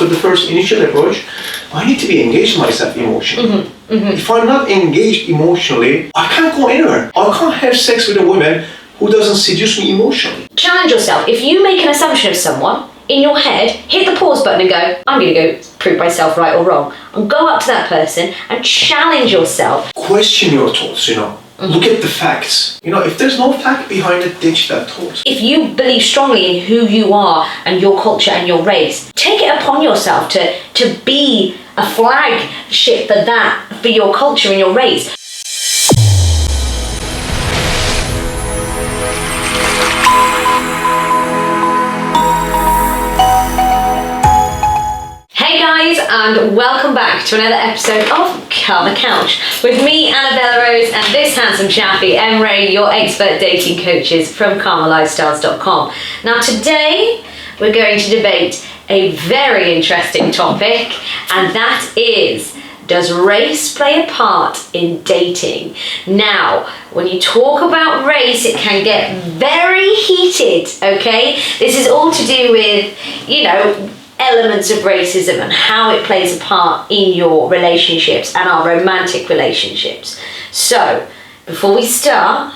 after the first initial approach, I need to be engaged myself emotionally. If I'm not engaged emotionally, I can't go anywhere. I can't have sex with a woman who doesn't seduce me emotionally. Challenge yourself. If you make an assumption of someone, in your head, hit the pause button and go, I'm going to go prove myself right or wrong. And go up to that person and challenge yourself. Question your thoughts, Look at the facts. If there's no fact behind it, ditch that thought. If you believe strongly in who you are and your culture and your race, take it upon yourself to be a flagship for that, for your culture and your race. Hey guys, and welcome back to another episode of Come the Couch with me, Annabella Rose, and this handsome chappie, Emre, your expert dating coaches from Kamalifestyles.com. Now today, we're going to debate a very interesting topic, and that is, does race play a part in dating? Now, when you talk about race, it can get very heated, okay? This is all to do with, elements of racism and how it plays a part in your relationships and our romantic relationships. So, before we start,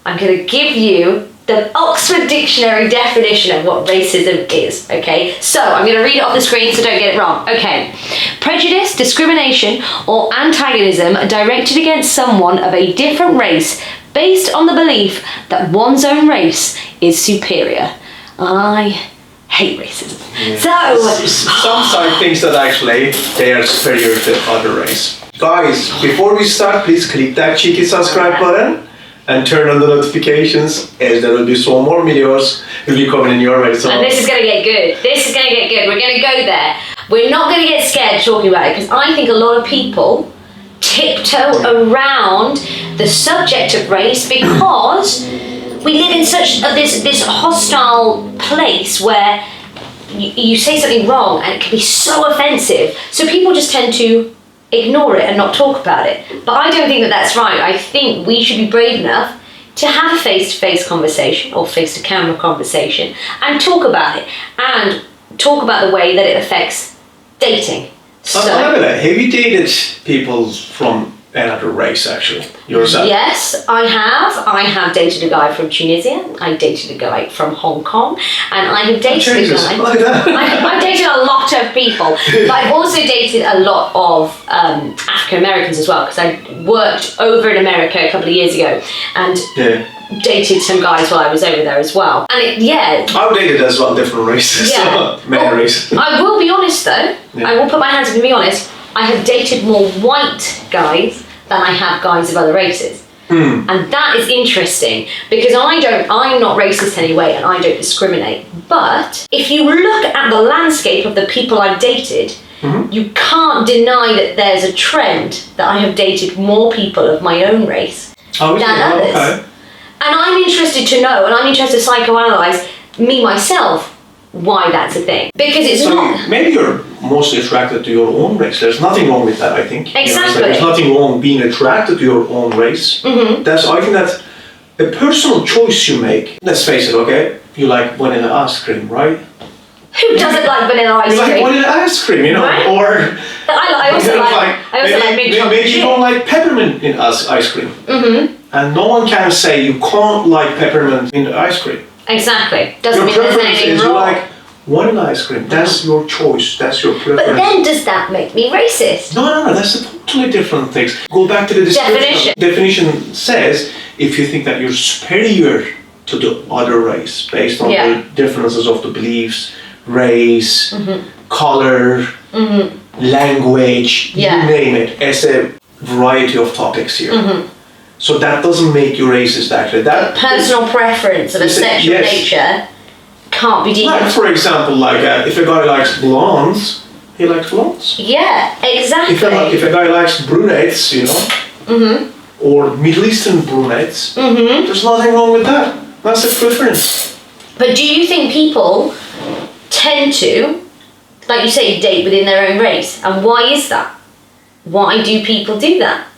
I'm going to give you the Oxford Dictionary definition of what racism is, okay? So, I'm going to read it off the screen so don't get it wrong. Okay. Prejudice, discrimination, or antagonism directed against someone of a different race based on the belief that one's own race is superior. I hate racism. Yeah. So some side thinks that actually they are superior to other race. Guys, before we start, please click that cheeky subscribe button and turn on the notifications, as there will be so more videos will be coming in your way. So. And this is going to get good. We're going to go there. We're not going to get scared talking about it, because I think a lot of people tiptoe around the subject of race because we live in such this hostile place where you say something wrong and it can be so offensive. So people just tend to ignore it and not talk about it. But I don't think that that's right. I think we should be brave enough to have a face-to-face conversation or face-to-camera conversation and talk about it. And talk about the way that it affects dating. So, have you dated people from another race, actually, yourself? Yes, I have. I have dated a guy from Tunisia. I dated a guy from Hong Kong, and I have dated a guy. Like that. I've dated a lot of people, but I've also dated a lot of African Americans as well, because I worked over in America a couple of years ago, and dated some guys while I was over there as well. And I've dated as well different races, many races. I will be honest though. I will put my hands up and be honest. I have dated more white guys than I have guys of other races. And that is interesting because I'm not racist anyway and I don't discriminate. But if you look at the landscape of the people I've dated, you can't deny that there's a trend that I have dated more people of my own race than others. Okay. And I'm interested to know, and I'm interested to psychoanalyze me myself, why that's a thing. Because it's not... Maybe you're mostly attracted to your own race. There's nothing wrong with that, I think. Exactly. There's nothing wrong being attracted to your own race. I think that's a personal choice you make. Let's face it, okay? You like vanilla ice cream, right? Who doesn't like vanilla ice cream? You like vanilla ice cream, right? Or... I also like mint chocolate. Maybe you don't like peppermint in ice cream. And no one can say you can't like peppermint in ice cream. Exactly. Doesn't your mean there's anything wrong. You like vanilla ice cream. That's your choice. That's your preference. But then does that make me racist? No. That's a totally different thing. Go back to the description. Definition says if you think that you're superior to the other race based on the differences of the beliefs, race, color, language, you name it. It's a variety of topics here. So that doesn't make you racist, actually. That personal preference of a sexual nature can't be deemed. Like, for example, if a guy likes blondes, he likes blondes. Yeah, exactly. If a guy likes brunettes, or Middle Eastern brunettes, there's nothing wrong with that. That's a preference. But do you think people tend to, like you say, date within their own race? And why is that? Why do people do that?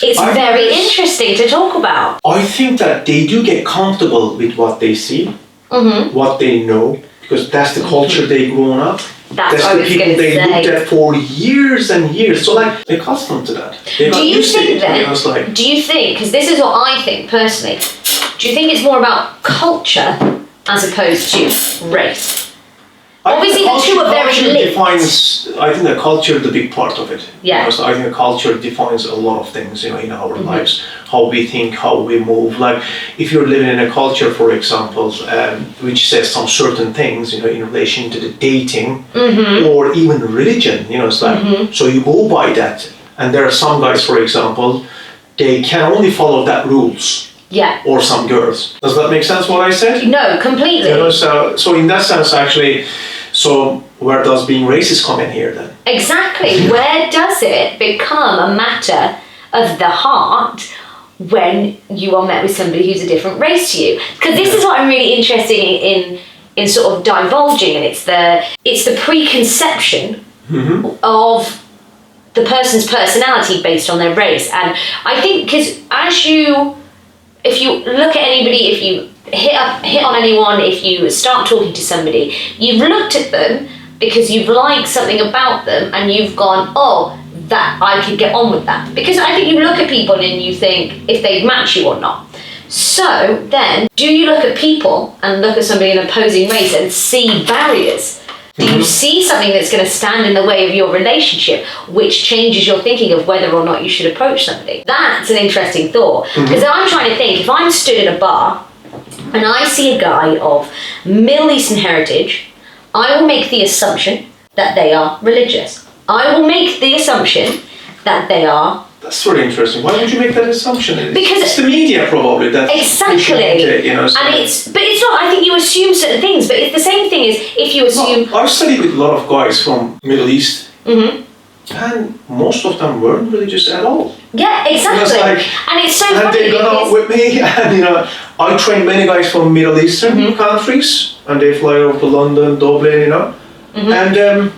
It's very interesting to talk about. I think that they do get comfortable with what they see, what they know, because that's the culture they've grown up. That's what I the was people going to they say. looked at for years and years. So like they're accustomed to that. Do you think then? Do you think? Because this is what I think personally. Do you think it's more about culture as opposed to race? Obviously, the two are very linked. I think the culture is the big part of it. Yeah. So I think the culture defines a lot of things, in our lives. How we think, how we move. Like, if you're living in a culture, for example, which says some certain things, in relation to the dating or even religion, it's like, so you go by that. And there are some guys, for example, they can only follow that rules. Yeah. Or some girls. Does that make sense what I said? No, completely. So in that sense, actually, so where does being racist come in here then? Exactly. Where does it become a matter of the heart when you are met with somebody who's a different race to you? Because this is what I'm really interested in sort of divulging, and it's the preconception of the person's personality based on their race. And I think because if you look at anybody, if you hit on anyone, if you start talking to somebody, you've looked at them because you've liked something about them and you've gone, oh, that I could get on with that. Because I think you look at people and you think if they match you or not. So then, do you look at people and look at somebody in an opposing race and see barriers? Do you see something that's going to stand in the way of your relationship, which changes your thinking of whether or not you should approach somebody? That's an interesting thought. Because I'm trying to think, if I'm stood in a bar and I see a guy of Middle Eastern heritage, I will make the assumption that they are religious. I will make the assumption that they are... That's very interesting. Why would you make that assumption? Because it's the media probably that exactly, and it's not. I think you assume certain things, but it's the same thing as if you assume. I've studied with a lot of guys from Middle East, and most of them weren't religious at all. Yeah, exactly. And it's so funny. And they got out with me, and I train many guys from Middle Eastern countries, and they fly over to London, Dublin, and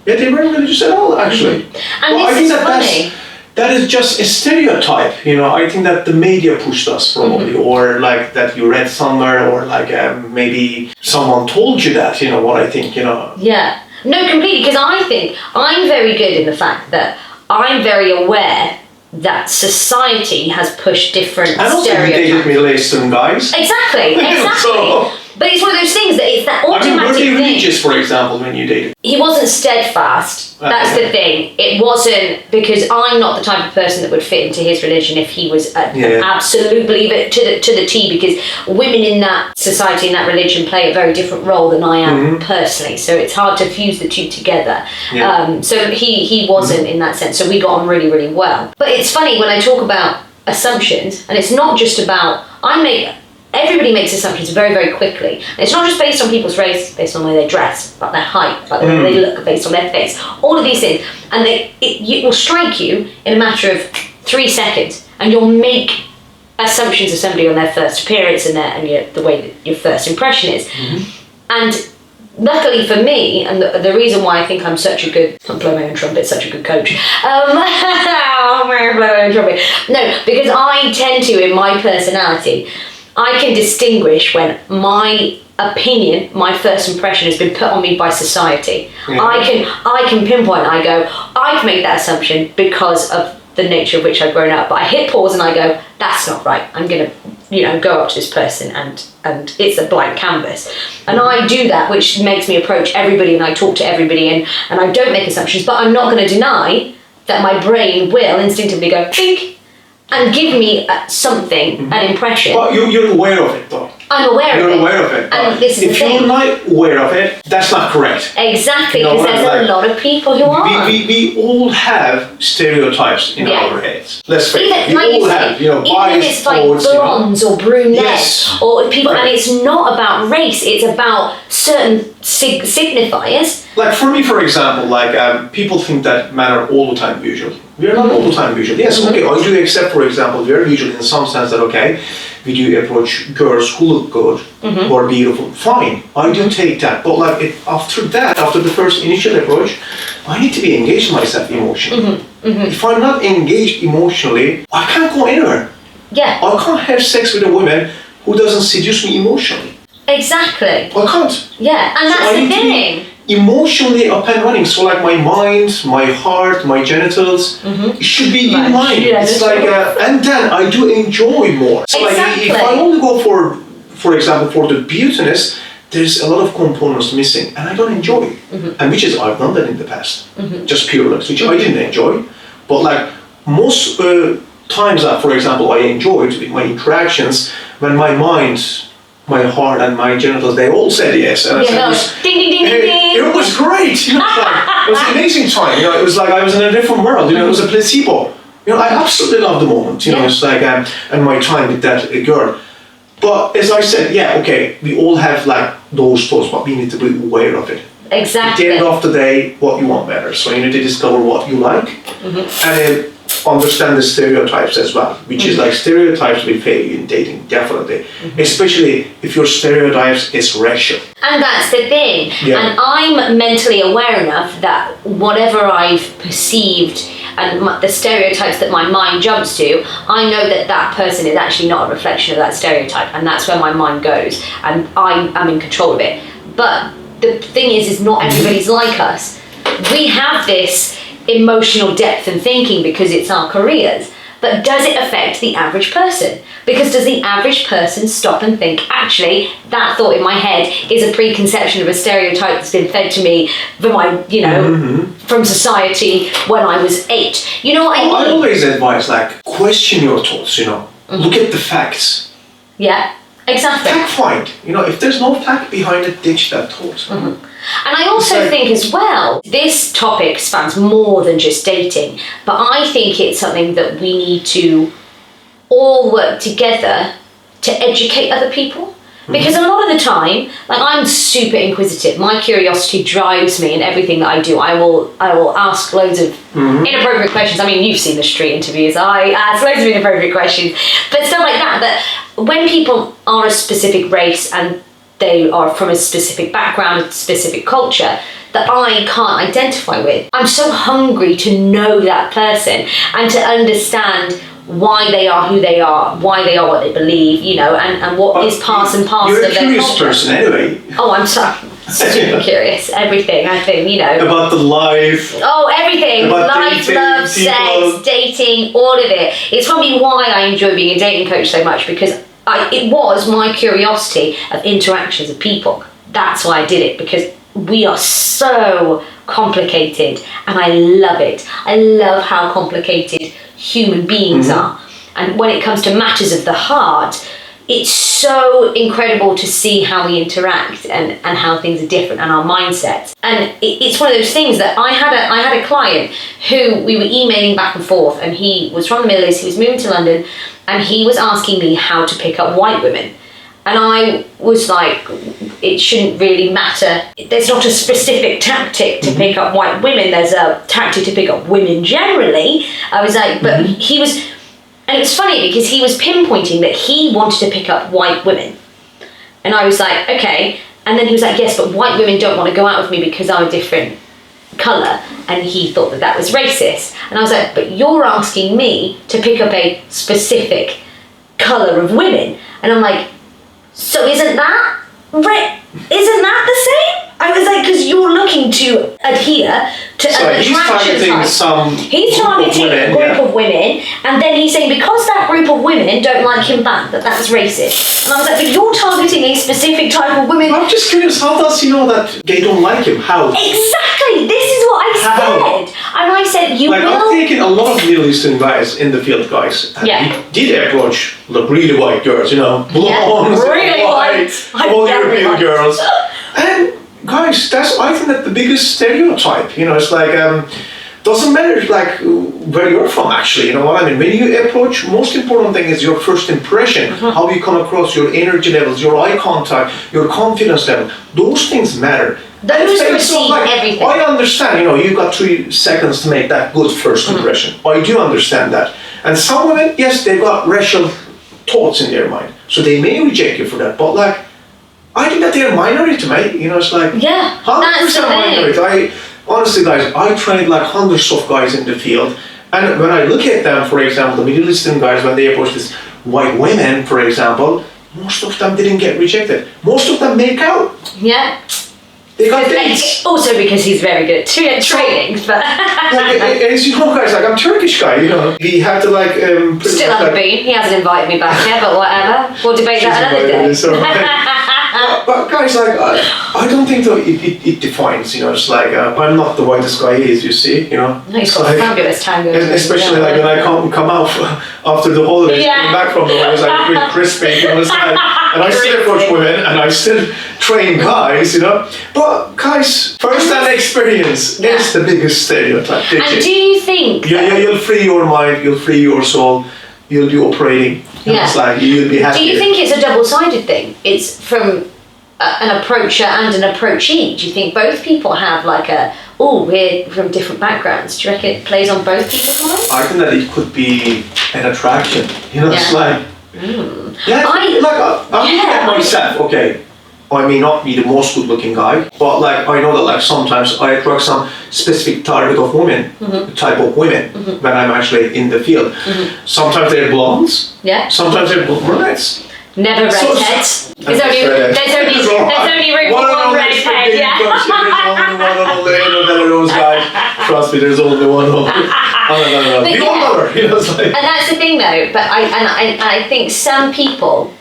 they weren't religious at all actually. And I think funny. That is just a stereotype, I think that the media pushed us probably, or like that you read somewhere, or like maybe someone told you that, what I think, Yeah, no, completely, because I think I'm very good in the fact that I'm very aware that society has pushed different stereotypes. And also you dated Middle Eastern guys. Exactly. But it's one of those things that it's that automatic thing. Were they religious, for example, when you dated? He wasn't steadfast. That's the thing. It wasn't, because I'm not the type of person that would fit into his religion if he was an absolute believer to the T, because women in that society, in that religion, play a very different role than I am personally. So it's hard to fuse the two together. Yeah. So he wasn't in that sense. So we got on really, really well. But it's funny when I talk about assumptions, and it's not just about, everybody makes assumptions very, very quickly. And it's not just based on people's race, based on the way they dress, about their height, about the way they look, based on their face, all of these things. And it will strike you in a matter of 3 seconds, and you'll make assumptions of somebody on their first appearance and the way that your first impression is. And luckily for me, and the reason why I think I'm such a good, I'm blowing my own trumpet, such a good coach. No, because I tend to, in my personality, I can distinguish when my opinion, my first impression has been put on me by society. Yeah. I can pinpoint, I can make that assumption because of the nature of which I've grown up, but I hit pause and I go, that's not right. I'm going to, go up to this person and it's a blank canvas. And I do that, which makes me approach everybody and I talk to everybody and I don't make assumptions, but I'm not going to deny that my brain will instinctively go, think, and give me something, an impression. Well, you're aware of it though. I'm aware of it. You're aware of it. And this is if you're not aware of it, that's not correct. Exactly, because there's a lot of people who are. We all have stereotypes in our heads. Let's face it, we all have, even if it's like blondes or brunettes or people, and it's not about race, it's about certain signifiers. Like for me, for example, people think that men are all the time visual. We are not all the time visual. Yes, okay, I do accept, for example, we are visual in some sense that, we do approach girls who look good, who are beautiful. Fine, I do take that. But after the first initial approach, I need to be engaged myself emotionally. If I'm not engaged emotionally, I can't go anywhere. Yeah. I can't have sex with a woman who doesn't seduce me emotionally. Exactly. I can't. Yeah, and that's the thing. emotionally up and running. So like my mind, my heart, my genitals, it should be in line. It's like, and then I do enjoy more. So Exactly. like if I only go for example, for the beautiness, there's a lot of components missing, and I don't enjoy it. And which is, I've done that in the past. Just pure looks, which I didn't enjoy. But like most times that, for example, I enjoyed with my interactions, when my mind, my heart and my genitals, they all said yes. And I said, ding, ding, ding, ding, ding. It was great. You know, it was an amazing time. You know, it was like I was in a different world. You know, it was a placebo. You know, I absolutely loved the moment. You know, it's like, and my time with that girl. But as I said, okay, we all have like those thoughts, but we need to be aware of it. Exactly. At the end of the day, what you want matters. So you need to discover what you like, and then understand the stereotypes as well, which is like stereotypes we fail in dating, definitely. Especially if your stereotypes is racial. And that's the thing. And I'm mentally aware enough that whatever I've perceived and the stereotypes that my mind jumps to, I know that that person is actually not a reflection of that stereotype, and that's where my mind goes, and I'm in control of it. But the thing is not everybody's like us. We have this emotional depth and thinking because it's our careers, but does it affect the average person? Because does the average person stop and think, actually, that thought in my head is a preconception of a stereotype that's been fed to me from my, from society when I was 8. You know what I mean? I always advise, like, question your thoughts, look at the facts. Yeah, exactly. Fact find. If there's no fact behind it, ditch that thought. And I also think as well, this topic spans more than just dating, but I think it's something that we need to all work together to educate other people. Because a lot of the time, like, I'm super inquisitive. My curiosity drives me in everything that I do. I will ask loads of inappropriate questions. I mean, you've seen the street interviews. I ask loads of inappropriate questions, but stuff like that. That when people are a specific race and they are from a specific background, a specific culture that I can't identify with, I'm so hungry to know that person and to understand why they are who they are, why they are what they believe, and what is part and parcel of their culture. You're a curious person anyway. Oh, I'm super curious. Everything, I think, About the life. Oh, everything. About Life, dating, love, sex, dating, all of it. It's probably why I enjoy being a dating coach so much, because it was my curiosity of interactions of people. That's why I did it, because we are so complicated and I love it. I love how complicated human beings are. And when it comes to matters of the heart, it's so incredible to see how we interact and how things are different and our mindsets. And it's one of those things that I had a client who we were emailing back and forth, and he was from the Middle East, he was moving to London, and he was asking me how to pick up white women. And I was like, it shouldn't really matter. There's not a specific tactic to pick up white women. There's a tactic to pick up women generally. I was like, but he was, and it's funny because he was pinpointing that he wanted to pick up white women. And I was like, okay. And then he was like, yes, but white women don't want to go out with me because I'm a different colour. And he thought that was racist. And I was like, but you're asking me to pick up a specific colour of women. And I'm like, so isn't that the same? I was like, because you're looking to adhere to an attraction type. He's targeting a group of women, and then he's saying because that group of women don't like him back, that's racist. And I was like, but you're targeting a specific type of women. I'm just curious, how does he know that they don't like him? How? Exactly, this is what I said. And I said, I've taken a lot of Middle Eastern guys in the field, guys. And he did approach really white girls, blondes, really white, all European girls. And guys, I think that's the biggest stereotype. It's like, doesn't matter like where you're from actually, you know what I mean? When you approach, most important thing is your first impression, how you come across, your energy levels, your eye contact, your confidence level. Those things matter. Those receive everything. I understand, you've got 3 seconds to make that good first impression. I do understand that. And some women, yes, they've got racial thoughts in their mind. So they may reject you for that, but like, I think that they're a minority, mate. It's like 100% minority. Honestly, guys, I trained like hundreds of guys in the field, and when I look at them, for example, the Middle Eastern guys, when they approach these white women, for example, most of them didn't get rejected. Most of them make out. Yeah. They got dates. Also because he's very good at training, but as you know, guys, like I'm Turkish guy, you know. We have to like still haven't been. He hasn't invited me back yet, but whatever. We'll debate that another day. But guys, like I don't think that it defines, you know. It's like I'm not the whitest guy he is, you see, you know. No, he's got like, fabulous tango. Especially like when I come out after the holidays, coming back from the holidays, like really crispy, you know. It's like, and I still approach women, and I still train guys, you know. But guys, first-hand experience is the biggest stereotype. And do you think? You'll free your mind, you'll free your soul, you'll be operating. Yeah. It's like you'll be happy. Do you think it's a double-sided thing? It's from an approacher and an approachee. Do you think both people have like we're from different backgrounds? Do you reckon it plays on both people's minds? I think that it could be an attraction. You know, it's like I'm looking at myself. Okay, I may not be the most good-looking guy, but like I know that like sometimes I attract some specific target of women, type of women when I'm actually in the field. Sometimes they're blondes. Yeah. Sometimes they're brunettes. Never redheads. There's only room for one redhead. Yeah. There's only one and only Annabella Rose, guys. Trust me, there's only one. No. We all know her. You know, it's like. And that's the thing, though. But I think some people,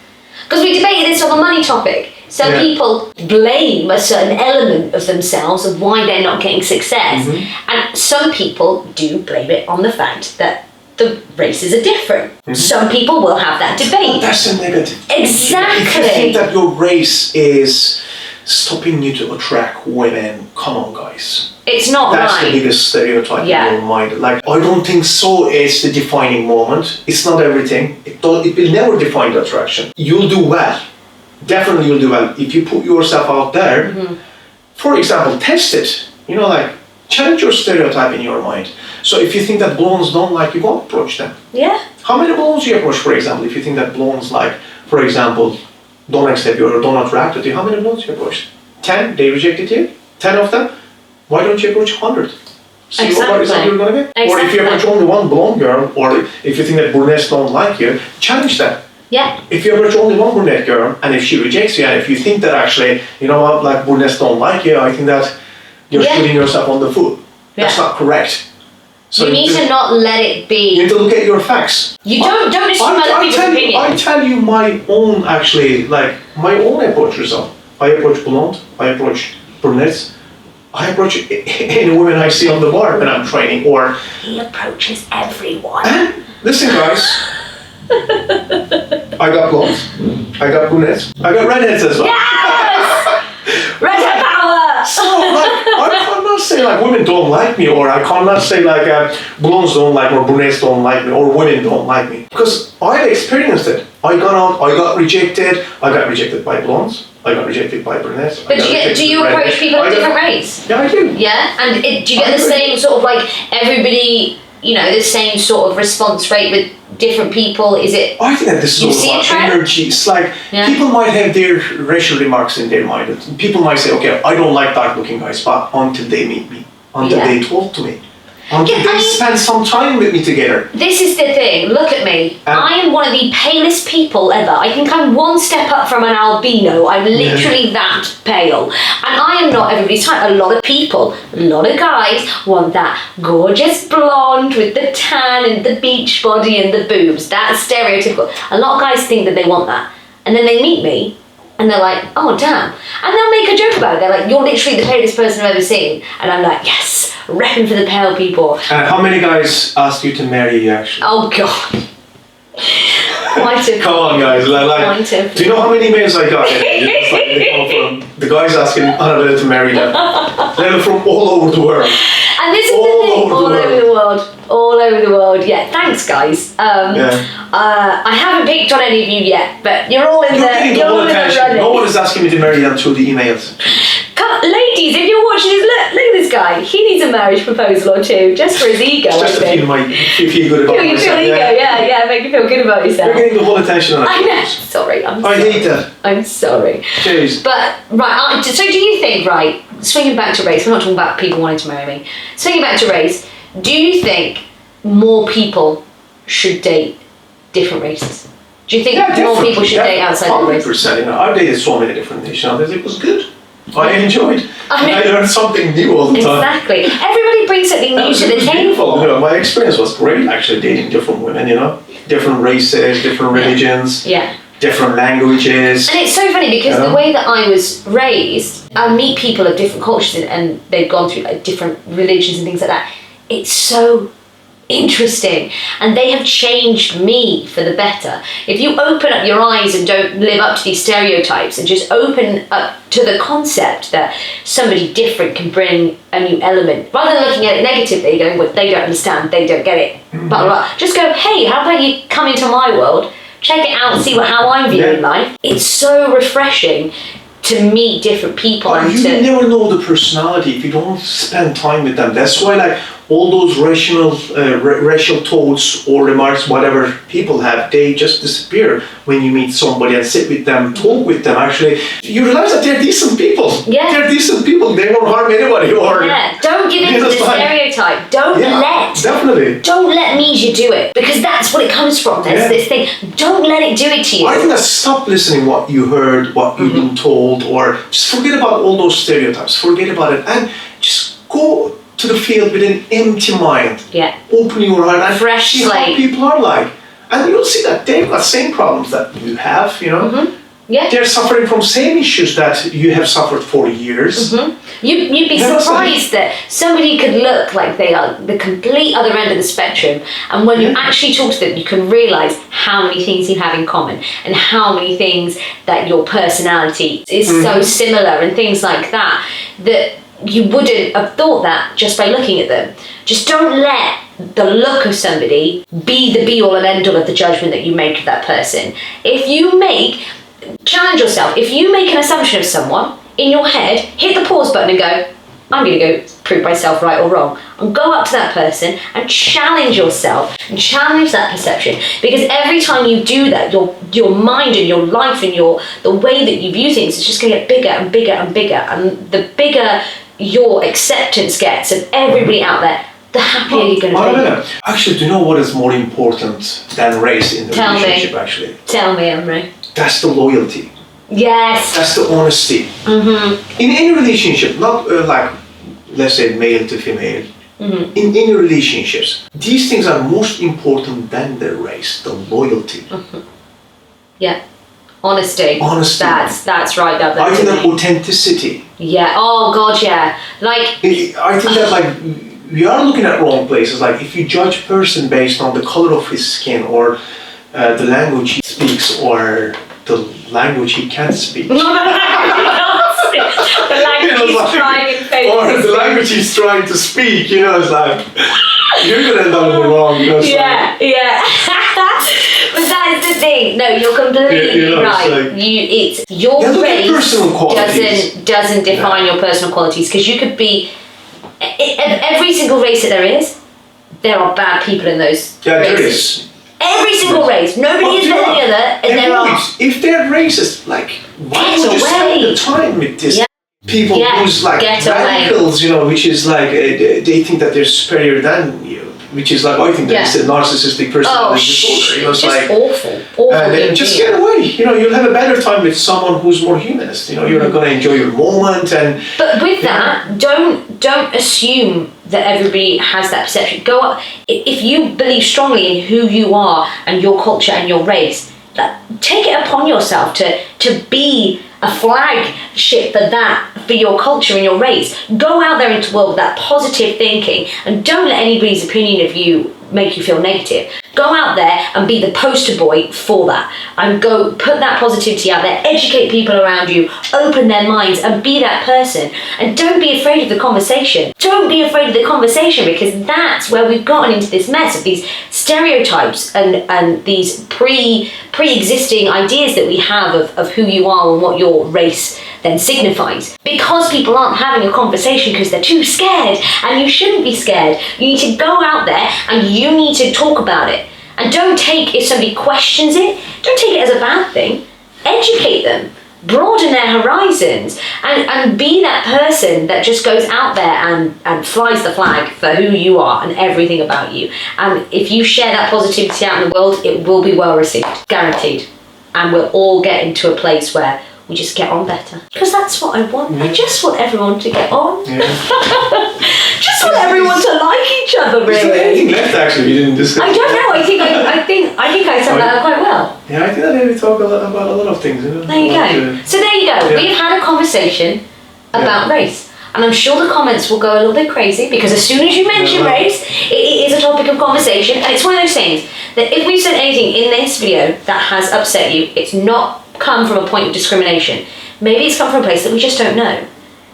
because we debated this on the money topic. Some people blame a certain element of themselves of why they're not getting success, and some people do blame it on the fact that the races are different. Some people will have that debate. That's a negative. Exactly. If you think that your race is stopping you to attract women, come on, guys. It's not That's right. the biggest stereotype in your mind. Like, I don't think so. It's the defining moment. It's not everything. It will never define the attraction. You'll do well. Definitely you'll do well. If you put yourself out there, for example, test it. You know, like, challenge your stereotype in your mind. So if you think that blondes don't like you, go approach them. Yeah. How many blondes you approach, for example? If you think that blondes like, for example, don't accept you or don't attract you, how many blondes you approach? 10? They rejected you? 10 of them? Why don't you approach 100? See what result you're going to get? Or if you approach only one blonde girl, or if you think that brunettes don't like you, challenge them. Yeah. If you approach only one brunette girl, and if she rejects you, and if you think that actually, you know what, like brunettes don't like you, I think that you're shooting yourself on the foot. That's not correct. So you need to not let it be. You need to look at your facts. You don't assume other people's opinion. I tell you my own, actually, like, my own approach result. I approach blonde, I approach brunettes, I approach any women I see on the bar when I'm training, or... He approaches everyone. And listen, guys. I got blondes, I got brunettes, I got redheads as well. Yes! Redhead power! So, like, I cannot say, like, women don't like me, or I cannot say, like, blondes don't like me, or brunettes don't like me, or women don't like me. Because I've experienced it. I got out, I got rejected by blondes, I got rejected by brunettes. But do you approach people of different race? Yeah, I do. Yeah? And do you get the same sort of, like, everybody, you know, the same sort of response rate with different people? Is it... I think that this is all about energy. It's like, people might have their racial remarks in their mind. People might say, okay, I don't like dark-looking guys, but until they meet me, until they talk to me, until they spend some time with me together. This is the thing. Look at me. I am one of the palest people ever. I think I'm one step up from an albino. I'm literally that pale. And I am not everybody's type. A lot of people, a lot of guys want that gorgeous blonde with the tan and the beach body and the boobs. That's stereotypical. A lot of guys think that they want that. And then they meet me and they're like, oh, damn. And they'll make a joke about it. They're like, you're literally the palest person I've ever seen. And I'm like, yes, repping for the pale people. And how many guys asked you to marry you, actually? Oh, God. Come on, guys. Like, do you know how many emails I got? It's like they come from the guys asking Annabella to marry them. They're from all over the world. And this is the thing, all over the world. Yeah, thanks, guys. I haven't picked on any of you yet, but you're all in the running. No one is asking me to marry them through the emails. Ladies, if you're watching this, look at this guy. He needs a marriage proposal or two, just for his ego. Just to feel good about yourself. Feel ego, yeah, make you feel good about yourself. You're getting the whole attention on it. I know. Sorry, I hate that. I'm sorry. Jeez. But, right, so do you think, right, swinging back to race, we're not talking about people wanting to marry me. Swinging back to race, do you think more people should date different races? Do you think more people should date outside the race? 100%. You know, I've dated so many different nationalities. It was good. I enjoyed. I learned something new all the time. Exactly. Everybody brings something new to the table. Beautiful. You know, my experience was great actually dating different women, you know. Different races, different religions. Yeah. Different languages. And it's so funny because the way that I was raised, I meet people of different cultures and they've gone through like different religions and things like that. It's so interesting, and they have changed me for the better. If you open up your eyes and don't live up to these stereotypes and just open up to the concept that somebody different can bring a new element, rather than looking at it negatively, going, well, they don't understand, they don't get it, blah, blah, blah. Just go, hey, how about you come into my world, check it out and see how I'm viewing life. It's so refreshing to meet different people. And you never know the personality if you don't spend time with them. That's why like all those racial thoughts or remarks, whatever people have, they just disappear when you meet somebody and sit with them, talk with them. Actually, you realize that they're decent people. Yeah. They're decent people. They don't harm anybody. Or don't give in to the stereotype. Don't let media do it, because that's what it comes from. There's this thing. Don't let it do it to you. I think that stop listening what you heard, what you've been told, or just forget about all those stereotypes. Forget about it and just go to the field with an empty mind. Yeah. Open your heart and fresh see slate. how people are like. And you'll see that they've got same problems that you have, you know. Yeah. They're suffering from same issues that you have suffered for years. You'd be surprised that somebody could look like they are the complete other end of the spectrum, and when you actually talk to them, you can realise how many things you have in common and how many things that your personality is so similar and things like that, that you wouldn't have thought that just by looking at them. Just don't let the look of somebody be the be-all and end-all of the judgment that you make of that person. Challenge yourself. If you make an assumption of someone in your head, hit the pause button and go, I'm going to go prove myself right or wrong. And go up to that person and challenge yourself and challenge that perception. Because every time you do that, your mind and your life and the way that you view things is just going to get bigger and bigger and bigger. And the bigger your acceptance gets of everybody out there, the happier you're going to be. Actually, do you know what is more important than race in the relationship, actually? Tell me, Emre. That's the loyalty. Yes. That's the honesty. In any relationship, not like, let's say, male to female, in any relationships, these things are most important than the race, the loyalty. Yeah. Honesty. That's right. I think that authenticity. Yeah. Oh God, yeah. Like. I think that like we are looking at wrong places. Like if you judge a person based on the color of his skin or the language he speaks or the language he can't speak. The language he's trying in faith. Or the language he's trying to speak. You know, it's like you're gonna end up wrong. You know, yeah. But that is the thing. No, you're completely right. It's your race doesn't define your personal qualities, because you could be every single race that there is. There are bad people in those races. There is. Every single race. Nobody is better than the other, and there are. If they're racist, like why would you spend the time with this? Yeah. People who's like radicals, you know, which is like they think that they're superior than you, which is like I think that's a narcissistic personality disorder. You know, it's like awful. And just get away. You know, you'll have a better time with someone who's more humanist. You know, you're not going to enjoy your moment. But with that, don't assume that everybody has that perception. Go up. If you believe strongly in who you are and your culture and your race, take it upon yourself to be a flagship for your culture and your race. Go out there into the world with that positive thinking, and don't let anybody's opinion of you make you feel negative. Go out there and be the poster boy for that, and go put that positivity out there, educate people around you, open their minds, and be that person. And don't be afraid of the conversation. Don't be afraid of the conversation, because that's where we've gotten into this mess of these stereotypes and these pre-existing ideas that we have of who you are and what your race then signifies. Because people aren't having a conversation because they're too scared, and you shouldn't be scared. You need to go out there and you need to talk about it. And don't take, if somebody questions it, don't take it as a bad thing. Educate them. Broaden their horizons, and be that person that just goes out there and flies the flag for who you are and everything about you. And if you share that positivity out in the world, it will be well received, guaranteed. And we'll all get into a place where we just get on better. Because that's what I want. I just want everyone to get on. Yeah. Just want everyone to like each other, really. Is there anything left actually we didn't discuss? I don't know. I think I summed that up quite well. Yeah, I think I maybe talk about a lot of things. You know? There you go. So there you go. Yeah. We've had a conversation about race. And I'm sure the comments will go a little bit crazy because as soon as you mention race, it is a topic of conversation. And it's one of those things that if we've said anything in this video that has upset you, it's not come from a point of discrimination. Maybe it's come from a place that we just don't know.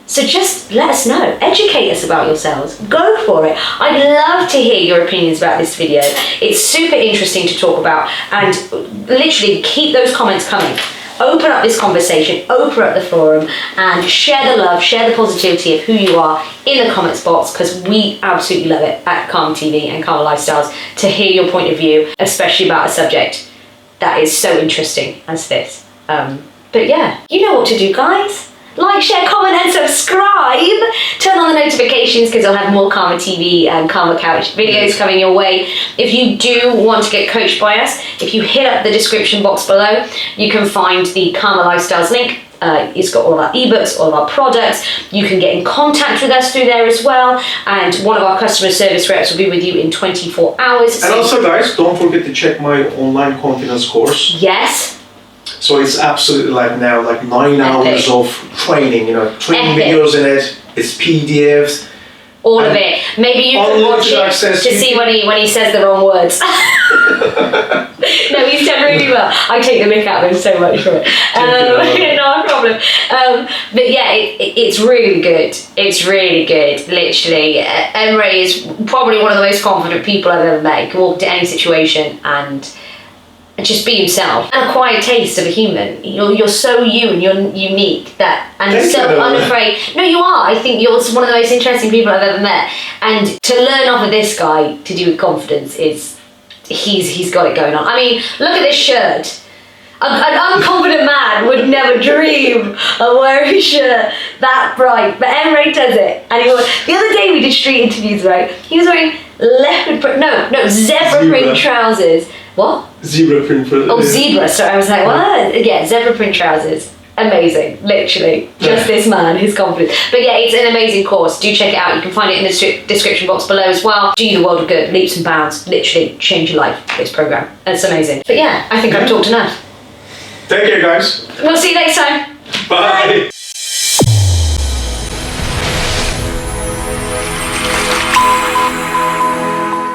So just let us know. Educate us about yourselves. Go for it. I'd love to hear your opinions about this video. It's super interesting to talk about. And literally keep those comments coming. Open up this conversation, open up the forum, and share the love, share the positivity of who you are in the comments box, because we absolutely love it at Kamatv and Kamalifestyles to hear your point of view, especially about a subject that is so interesting as this. But yeah, you know what to do, guys. Like, share, comment, and subscribe. Turn on the notifications because I'll have more Kamatv and Karma Couch videos coming your way. If you do want to get coached by us, if you hit up the description box below, you can find the Kamalifestyles link. It's got all of our ebooks, all of our products. You can get in contact with us through there as well. And one of our customer service reps will be with you in 24 hours. And also, guys, don't forget to check my online confidence course. Yes. So it's absolutely like 9 hours of training, training videos in it. It's PDFs. All of it. Maybe you can watch it to see when he says the wrong words. No, he's done really well. I take the mick out of him so much for it. No problem. But yeah, it's really good. It's really good, literally. Emre is probably one of the most confident people I've ever met. He can walk into any situation and just be himself. An acquired taste of a human. You're so you and you're unique and so unafraid. No, you are. I think you're one of the most interesting people I've ever met. And to learn off of this guy to do with confidence he's got it going on. I mean, look at this shirt. An unconfident man would never dream of wearing a shirt that bright, but Emre does it. And the other day we did street interviews, right? He was wearing zebra print trousers. What? Zebra print trousers. Oh, zebra. So I was like, what? Yeah, zebra print trousers. Amazing. Literally. Just this man, his confidence. But yeah, it's an amazing course. Do check it out. You can find it in the description box below as well. Do you the world of good. Leaps and bounds. Literally change your life, this program. It's amazing. But yeah, I think I've talked enough. Take care, guys. We'll see you next time. Bye.